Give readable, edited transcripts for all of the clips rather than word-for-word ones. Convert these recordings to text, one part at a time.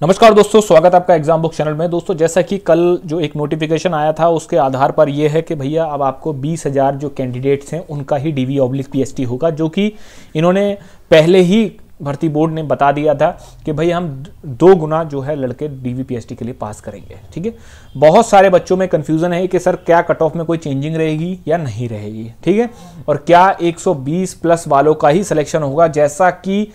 नमस्कार दोस्तों, स्वागत है आपका एग्जाम बुक चैनल में। दोस्तों, जैसा कि कल जो एक नोटिफिकेशन आया था उसके आधार पर यह है कि भैया अब आपको 20,000 जो कैंडिडेट्स हैं उनका ही DV/PST होगा, जो कि इन्होंने पहले ही भर्ती बोर्ड ने बता दिया था कि भाई हम 2 गुना जो है लड़के DV/PST के लिए पास करेंगे। ठीक है, बहुत सारे बच्चों में कन्फ्यूजन है कि सर क्या कट ऑफ में कोई चेंजिंग रहेगी या नहीं रहेगी। ठीक है, और क्या 120 प्लस वालों का ही सिलेक्शन होगा, जैसा कि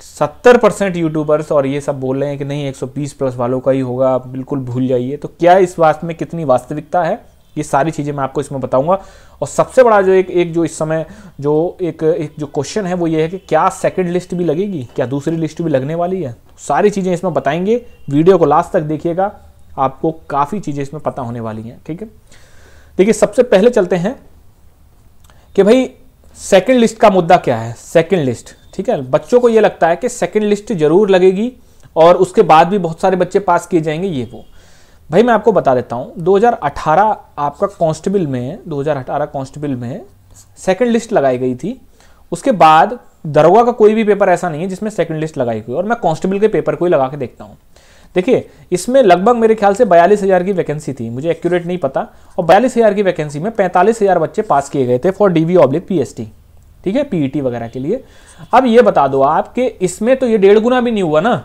70% यूट्यूबर्स और ये सब बोल रहे हैं कि नहीं 120 प्लस वालों का ही होगा, बिल्कुल भूल जाइए। तो क्या इस बात में कितनी वास्तविकता है, ये सारी चीज़ें मैं आपको इसमें बताऊंगा। और सबसे बड़ा जो एक जो इस समय जो एक जो क्वेश्चन है वो ये है कि क्या सेकंड लिस्ट भी लगेगी, क्या दूसरी लिस्ट भी लगने वाली है। सारी चीज़ें इसमें बताएंगे, वीडियो को लास्ट तक देखिएगा, आपको काफ़ी चीज़ें इसमें पता होने वाली हैं। ठीक है, देखिए सबसे पहले चलते हैं कि भाई सेकंड लिस्ट का मुद्दा क्या है। सेकंड लिस्ट, ठीक है, बच्चों को ये लगता है कि सेकंड लिस्ट जरूर लगेगी और उसके बाद भी बहुत सारे बच्चे पास किए जाएंगे, ये वो। भाई मैं आपको बता देता हूं, 2018 आपका कांस्टेबल में 2018 कांस्टेबल में सेकंड लिस्ट लगाई गई थी। उसके बाद दरोगा का कोई भी पेपर ऐसा नहीं है जिसमें सेकंड लिस्ट लगाई गई, और मैं कांस्टेबल के पेपर को ही लगा के देखता हूं। देखिए इसमें लगभग मेरे ख्याल से 42,000 की वैकेंसी थी, मुझे एक्यूरेट नहीं पता, और 42,000 की वैकेंसी में 45,000 बच्चे पास किए गए थे फॉर DV/PST। ठीक है, PET वगैरह के लिए। अब ये बता दो आप कि इसमें तो ये 1.5 गुना भी नहीं हुआ ना,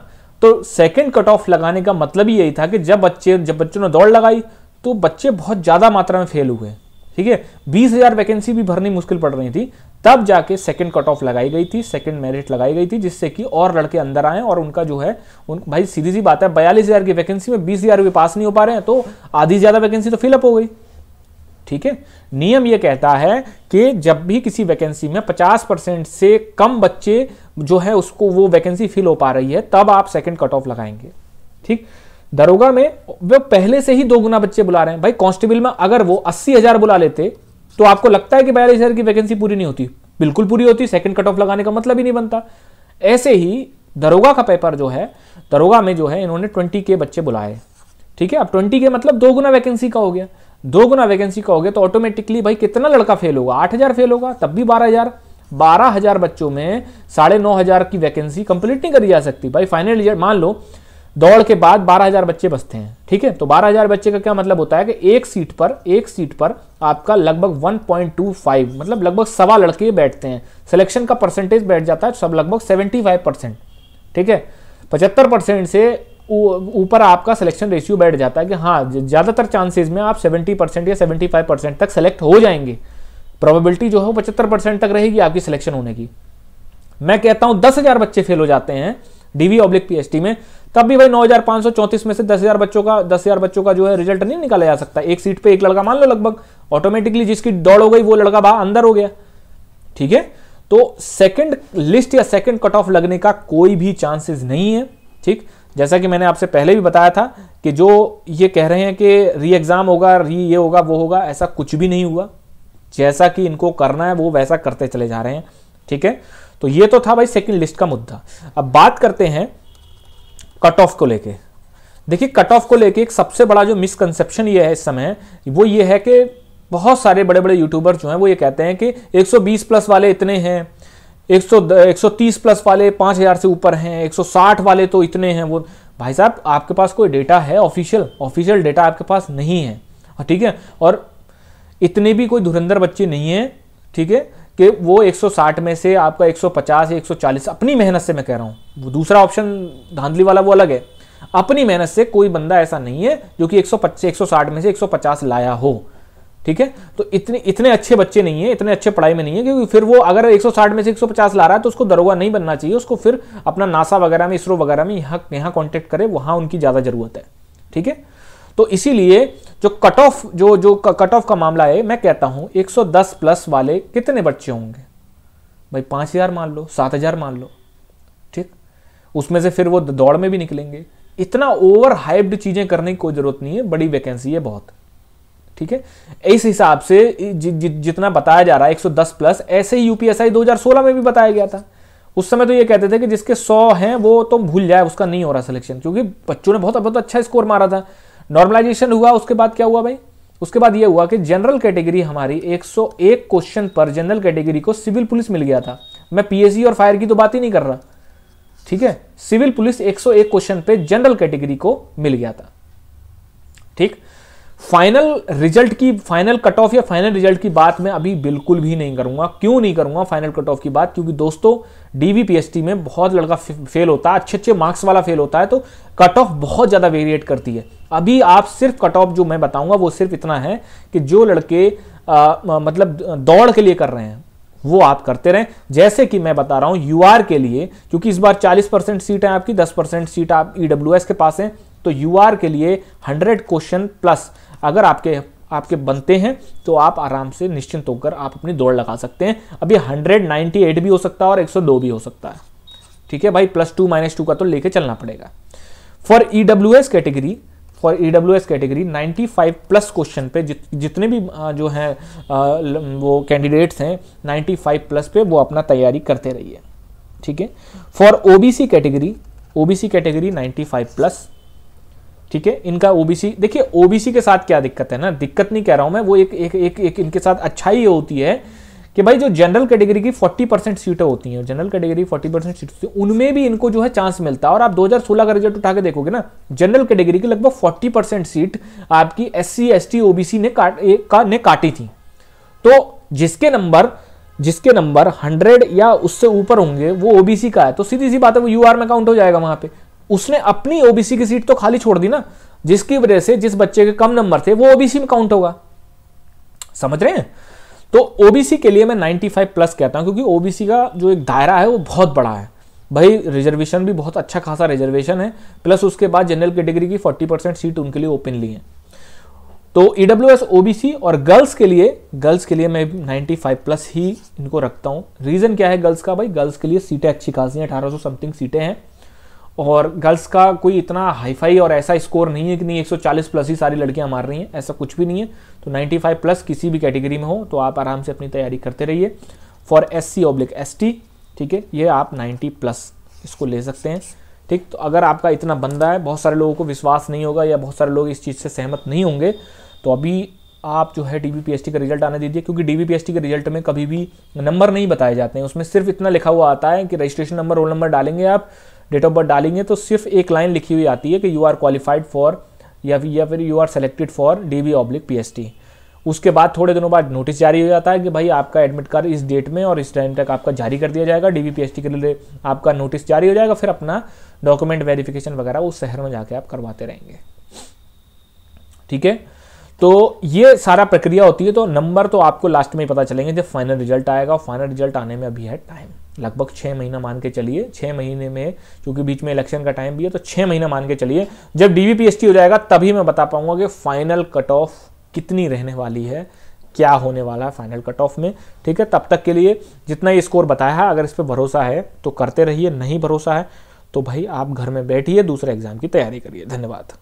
तो सेकंड कट ऑफ लगाने का मतलब ही यही था कि जब बच्चों ने दौड़ लगाई तो बच्चे बहुत ज्यादा मात्रा में फेल हुए। ठीक है, 20,000 वैकेंसी भी भरनी मुश्किल पड़ रही थी, तब जाके सेकंड कट ऑफ लगाई गई थी, सेकंड मेरिट लगाई गई थी, जिससे कि और लड़के अंदर आए और उनका जो है भाई सीधी सी बात है, 42,000 की वैकेंसी में 20,000 भी पास नहीं हो पा रहे हैं, तो आधी ज्यादा वैकेंसी तो फिलअप हो गई। ठीक है, नियम यह कहता है कि जब भी किसी वैकेंसी में 50% से कम बच्चे जो है उसको वो वैकेंसी फिल हो पा रही है, तब आप सेकंड कट ऑफ लगाएंगे। ठीक, दरोगा में वो पहले से ही 2 गुना बच्चे बुला रहे हैं। भाई कांस्टेबल में अगर वो 80,000 बुला लेते तो आपको लगता है कि 42,000 की वैकेंसी पूरी नहीं होती? बिल्कुल पूरी होती, सेकंड कट ऑफ लगाने का मतलब ही नहीं बनता। ऐसे ही दरोगा का पेपर जो है, दरोगा में जो है इन्होंने 20K बच्चे बुलाए। ठीक है, अब 20K मतलब 2 गुना वैकेंसी का हो गया। 2 गुना वैकेंसी का हो गया तो ऑटोमेटिकली भाई कितना लड़का फेल होगा? 8,000 फेल होगा, तब भी 12,000 बच्चों में 9,500 की वैकेंसी कंप्लीट नहीं करी जा सकती। भाई फाइनल ईयर मान लो दौड़ के बाद 12,000 बच्चे बचते हैं। ठीक है, तो 12,000 बच्चे का क्या मतलब होता है कि एक सीट पर आपका लगभग 1.25 मतलब लगभग 1.25 लड़के बैठते हैं। सिलेक्शन का परसेंटेज बैठ जाता है सब लगभग 75%। ठीक है, 75% से ऊपर आपका सिलेक्शन रेशियो बैठ जाता है कि हाँ ज्यादातर चांसेस में आप 70% या 75% तक सेलेक्ट हो जाएंगे। प्रोबेबिलिटी जो है 75% तक रहेगी आपकी सिलेक्शन होने की। मैं कहता हूं 10,000 बच्चे फेल हो जाते हैं DV/PST में, तब भी भाई 9,534 में से 10,000 बच्चों का जो है रिजल्ट नहीं निकाला जा सकता। एक सीट पे एक लड़का मान लो, लगभग ऑटोमेटिकली जिसकी दौड़ हो गई वो लड़का बाहर अंदर हो गया। ठीक है, तो सेकंड लिस्ट या सेकंड कट ऑफ लगने का कोई भी चांसेस नहीं है। ठीक, जैसा कि मैंने आपसे पहले भी बताया था कि जो ये कह रहे हैं कि री एग्जाम होगा, ये होगा वो होगा, ऐसा कुछ भी नहीं हुआ। जैसा कि इनको करना है वो वैसा करते चले जा रहे हैं। ठीक है, तो ये तो था भाई सेकंड लिस्ट का मुद्दा। अब बात करते हैं कट ऑफ को लेके। देखिए कट ऑफ को लेके एक सबसे बड़ा जो मिसकंसेप्शन ये है इस समय, वो ये है कि बहुत सारे बड़े बड़े यूट्यूबर जो हैं वो ये कहते हैं कि 120 प्लस वाले इतने हैं, 130 प्लस वाले 5,000 से ऊपर हैं, 160 वाले तो इतने हैं। वो भाई साहब आपके पास कोई डेटा है? ऑफिशियल डेटा आपके पास नहीं है। ठीक है, और इतने भी कोई धुरंधर बच्चे नहीं है, ठीक है, कि वो 160 में से आपका 150 या 140 अपनी मेहनत से, मैं कह रहा हूं, वो दूसरा ऑप्शन धांधली वाला वो अलग है। अपनी मेहनत से कोई बंदा ऐसा नहीं है जो कि 160 में से 150 लाया हो। ठीक है, तो इतने अच्छे बच्चे नहीं है, इतने अच्छे पढ़ाई में नहीं है, क्योंकि फिर वो अगर 160 में से 150 ला रहा है तो उसको दरोगा नहीं बनना चाहिए, उसको फिर अपना नासा वगैरह में, इसरो वगैरह में यहाँ कॉन्टेक्ट करे, वहां उनकी ज्यादा जरूरत है। ठीक है, तो इसीलिए जो कट ऑफ जो कट ऑफ का मामला है, मैं कहता हूं 110 प्लस वाले कितने बच्चे होंगे भाई? 5,000 मान लो, 7,000 मान लो। ठीक, उसमें से फिर वो दौड़ में भी निकलेंगे। इतना ओवर हाइप्ड चीजें करने की कोई जरूरत नहीं है, बड़ी वैकेंसी है बहुत। ठीक है, इस हिसाब से जितना बताया जा रहा है 110 प्लस, ऐसे ही UPSI 2016 में भी बताया गया था। उस समय तो ये कहते थे कि जिसके 100 हैं वो तो भूल जाए, उसका नहीं हो रहा सिलेक्शन, क्योंकि बच्चों ने बहुत अच्छा स्कोर मारा था। नॉर्मलाइजेशन हुआ, उसके बाद क्या हुआ भाई? उसके बाद यह हुआ कि जनरल कैटेगरी हमारी 101 क्वेश्चन पर जनरल कैटेगरी को सिविल पुलिस मिल गया था। मैं PSC और फायर की तो बात ही नहीं कर रहा। ठीक है, सिविल पुलिस 101 क्वेश्चन पे जनरल कैटेगरी को मिल गया था। ठीक, फाइनल रिजल्ट की, फाइनल कट ऑफ या फाइनल रिजल्ट की बात मैं अभी बिल्कुल भी नहीं करूंगा। क्यों नहीं करूंगा फाइनल कट ऑफ की बात? क्योंकि दोस्तों डीवीपीएसटी में बहुत लड़का फेल होता है, अच्छे अच्छे मार्क्स वाला फेल होता है, तो कट ऑफ बहुत ज्यादा वेरिएट करती है। अभी आप सिर्फ कट ऑफ जो मैं बताऊंगा वो सिर्फ इतना है कि जो लड़के मतलब दौड़ के लिए कर रहे हैं वो आप करते रहें। जैसे कि मैं बता रहा हूं यूआर के लिए, क्योंकि इस बार 40% सीट है आपकी, 10% सीट आप ईडब्ल्यूएस के पास है, तो यूआर के लिए 100 क्वेश्चन प्लस अगर आपके बनते हैं तो आप आराम से निश्चिंत होकर आप अपनी दौड़ लगा सकते हैं। अब ये 198 भी हो सकता है और 102 भी हो सकता है। ठीक है भाई, +2 -2 का तो लेके चलना पड़ेगा। फॉर ईडब्ल्यूएस कैटेगरी 95+ क्वेश्चन पे जितने भी जो हैं वो कैंडिडेट्स हैं 95+ पे वो अपना तैयारी करते रहिए। ठीक है, फॉर ओबीसी कैटेगरी 95+। ठीक है, इनका ओबीसी, देखिए ओबीसी के साथ क्या दिक्कत है ना, दिक्कत नहीं कह रहा हूं मैं, वो एक इनके साथ अच्छाई ये होती है कि भाई जो जनरल कैटेगरी की 40% सीटें होती हैं, जनरल कैटेगरी 40% सीट होती है, उनमें भी इनको जो है चांस मिलता है। और आप 2016 का रिजल्ट उठा के देखोगे ना, जनरल कैटेगरी की लगभग 40% सीट आपकी SC ST OBC ने काटी थी। तो जिसके नंबर 100 या उससे ऊपर होंगे वो ओबीसी का है, तो सीधी सी बात है वो यूआर में काउंट हो जाएगा। वहां पे उसने अपनी ओबीसी की सीट तो खाली छोड़ दी ना, जिसकी वजह से जिस बच्चे के कम नंबर थे वो ओबीसी में काउंट होगा। समझ रहे हैं? तो ओबीसी के लिए मैं 95+ कहता हूं, क्योंकि ओबीसी का जो एक दायरा है वो बहुत बड़ा है भाई, रिजर्वेशन भी बहुत अच्छा खासा रिजर्वेशन है, प्लस उसके बाद जनरल कैटेगरी की 40% सीट उनके लिए ओपनली है। तो ईडब्ल्यूएस ओबीसी और गर्ल्स के लिए मैं 95+ ही इनको रखता हूं। रीजन क्या है गर्ल्स का? भाई गर्ल्स के लिए सीटें अच्छी खासी हैं, 1800 समथिंग सीटें हैं, और गर्ल्स का कोई इतना हाईफाई और ऐसा स्कोर नहीं है कि नहीं 140+ ही सारी लड़कियां मार रही हैं, ऐसा कुछ भी नहीं है। तो 95+ किसी भी कैटेगरी में हो तो आप आराम से अपनी तैयारी करते रहिए। फॉर SC/ST, ठीक है, ये आप 90+ इसको ले सकते हैं। ठीक, तो अगर आपका इतना बंदा है, बहुत सारे लोगों को विश्वास नहीं होगा या बहुत सारे लोग इस चीज़ से सहमत नहीं होंगे, तो अभी आप जो है डीवीपीएसटी का रिजल्ट आने दीजिए, क्योंकि डीवीपीएसटी के रिजल्ट में कभी भी नंबर नहीं बताए जाते हैं। उसमें सिर्फ इतना लिखा हुआ आता है कि रजिस्ट्रेशन नंबर, रोल नंबर डालेंगे, आप डेट ऑफ बर्थ डालेंगे तो सिर्फ एक लाइन लिखी हुई आती है कि यू आर क्वालिफाइड फॉर या फिर you are selected for DV/PST। उसके बाद थोड़े दिनों बाद नोटिस जारी हो जाता है कि भाई आपका एडमिट कार्ड इस डेट में और इस टाइम तक आपका जारी कर दिया जाएगा, DVPST के लिए आपका नोटिस जारी हो जाएगा, फिर अपना डॉक्यूमेंट वेरिफिकेशन वगैरह उस शहर में जाके आप करवाते रहेंगे। ठीक है, तो ये सारा प्रक्रिया होती है। तो नंबर तो आपको लास्ट में ही पता चलेंगे जब फाइनल रिजल्ट आएगा। फाइनल रिजल्ट आने में अभी है टाइम, लगभग 6 महीना मान के चलिए। 6 महीने में, क्योंकि बीच में इलेक्शन का टाइम भी है, तो 6 महीना मान के चलिए। जब DVPST हो जाएगा तभी मैं बता पाऊंगा कि फाइनल कट ऑफ कितनी रहने वाली है, क्या होने वाला है फाइनल कट ऑफ में। ठीक है, तब तक के लिए जितना ये स्कोर बताया है, अगर इस पर भरोसा है तो करते रहिए, नहीं भरोसा है तो भाई आप घर में बैठिए, दूसरे एग्जाम की तैयारी करिए। धन्यवाद।